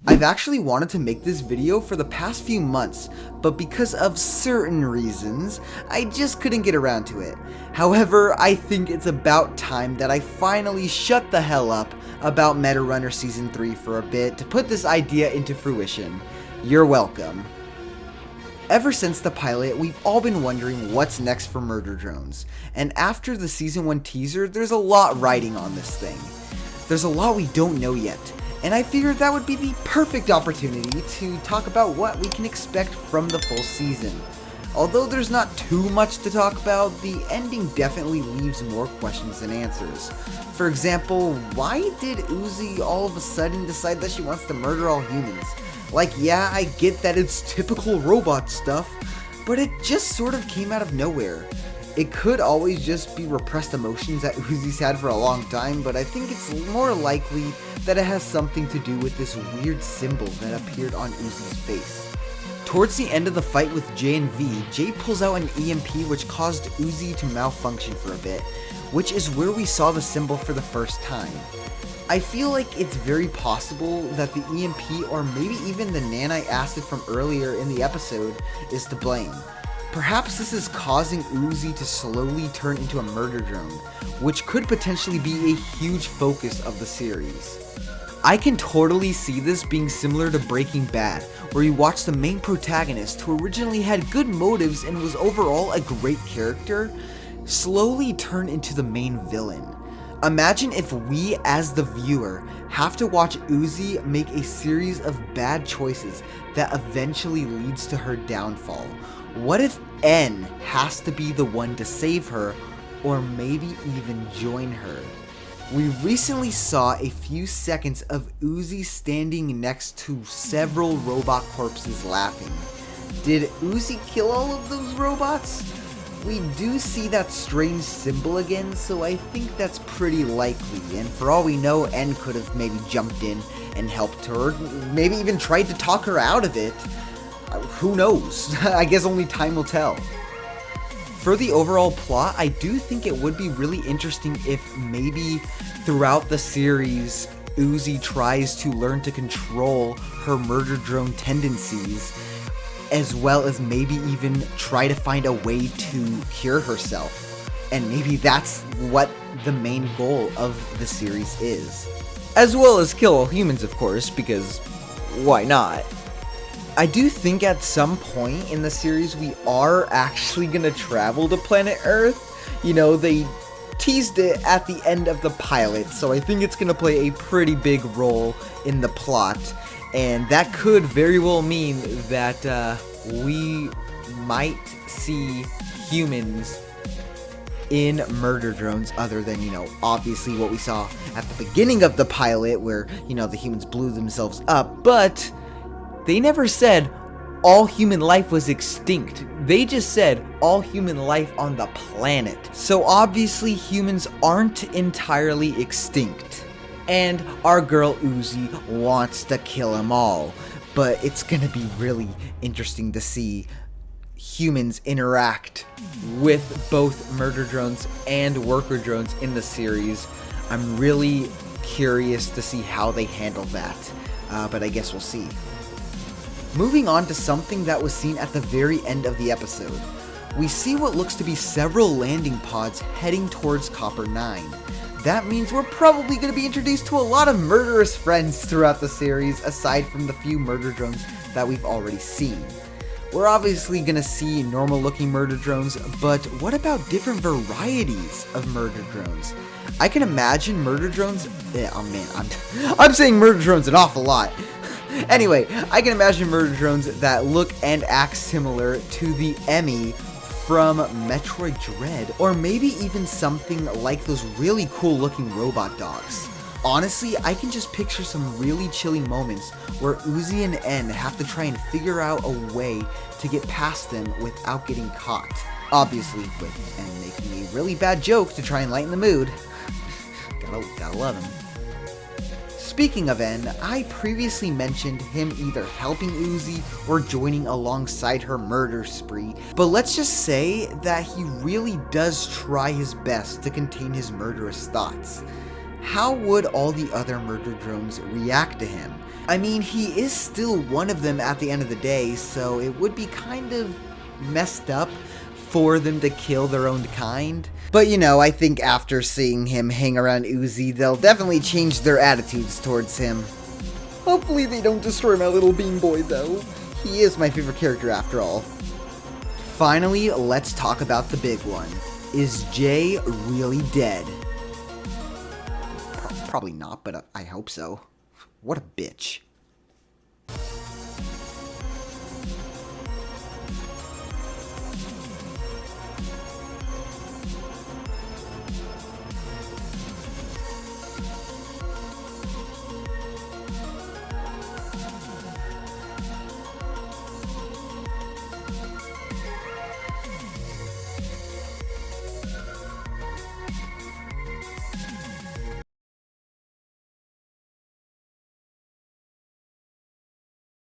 I've actually wanted to make this video for the past few months, but because of certain reasons, I just couldn't get around to it. However, I think it's about time that I finally shut the hell up about MetaRunner Season 3 for a bit to put this idea into fruition. You're welcome. Ever since the pilot, we've all been wondering what's next for Murder Drones, and after the Season 1 teaser, there's a lot riding on this thing. There's a lot we don't know yet, and I figured that would be the perfect opportunity to talk about what we can expect from the full season. Although there's not too much to talk about, the ending definitely leaves more questions than answers. For example, why did Uzi all of a sudden decide that she wants to murder all humans? Like, yeah, I get that it's typical robot stuff, but it just sort of came out of nowhere. It could always just be repressed emotions that Uzi's had for a long time, but I think it's more likely that it has something to do with this weird symbol that appeared on Uzi's face. Towards the end of the fight with Jay and V, Jay pulls out an EMP which caused Uzi to malfunction for a bit, which is where we saw the symbol for the first time. I feel like it's very possible that the EMP or maybe even the nanite acid from earlier in the episode is to blame. Perhaps this is causing Uzi to slowly turn into a murder drone, which could potentially be a huge focus of the series. I can totally see this being similar to Breaking Bad, where you watch the main protagonist, who originally had good motives and was overall a great character, slowly turn into the main villain. Imagine if we, as the viewer, have to watch Uzi make a series of bad choices that eventually leads to her downfall. What if N has to be the one to save her, or maybe even join her? We recently saw a few seconds of Uzi standing next to several robot corpses laughing. Did Uzi kill all of those robots? We do see that strange symbol again, so I think that's pretty likely, and for all we know, N could have maybe jumped in and helped her, maybe even tried to talk her out of it. Who knows? I guess only time will tell. For the overall plot, I do think it would be really interesting if maybe throughout the series, Uzi tries to learn to control her murder drone tendencies, as well as maybe even try to find a way to cure herself. And maybe that's what the main goal of the series is. As well as kill all humans, of course, because why not? I do think at some point in the series we are actually gonna travel to planet Earth. You know, they teased it at the end of the pilot, so I think it's gonna play a pretty big role in the plot. And that could very well mean that we might see humans in murder drones other than, obviously what we saw at the beginning of the pilot where, the humans blew themselves up. But they never said all human life was extinct. They just said all human life on the planet. So obviously humans aren't entirely extinct. And our girl Uzi wants to kill them all. But it's gonna be really interesting to see humans interact with both murder drones and worker drones in the series. I'm really curious to see how they handle that. But I guess we'll see. Moving on to something that was seen at the very end of the episode. We see what looks to be several landing pods heading towards Copper 9. That means we're probably going to be introduced to a lot of murderous friends throughout the series, aside from the few murder drones that we've already seen. We're obviously going to see normal looking murder drones, but what about different varieties of murder drones? I can imagine murder drones, I'm saying murder drones an awful lot. Anyway, I can imagine murder drones that look and act similar to the Emmy from Metroid Dread, or maybe even something like those really cool looking robot dogs. Honestly, I can just picture some really chilling moments where Uzi and N have to try and figure out a way to get past them without getting caught. Obviously, with N making a really bad joke to try and lighten the mood. Gotta love him. Speaking of N, I previously mentioned him either helping Uzi or joining alongside her murder spree, but let's just say that he really does try his best to contain his murderous thoughts. how would all the other murder drones react to him? I mean, he is still one of them at the end of the day, so it would be kind of messed up for them to kill their own kind. But you know, I think after seeing him hang around Uzi, they'll definitely change their attitudes towards him. Hopefully they don't destroy my little bean boy though. He is my favorite character after all. Finally, let's talk about the big one. Is Jay really dead? Probably not, but I hope so. What a bitch.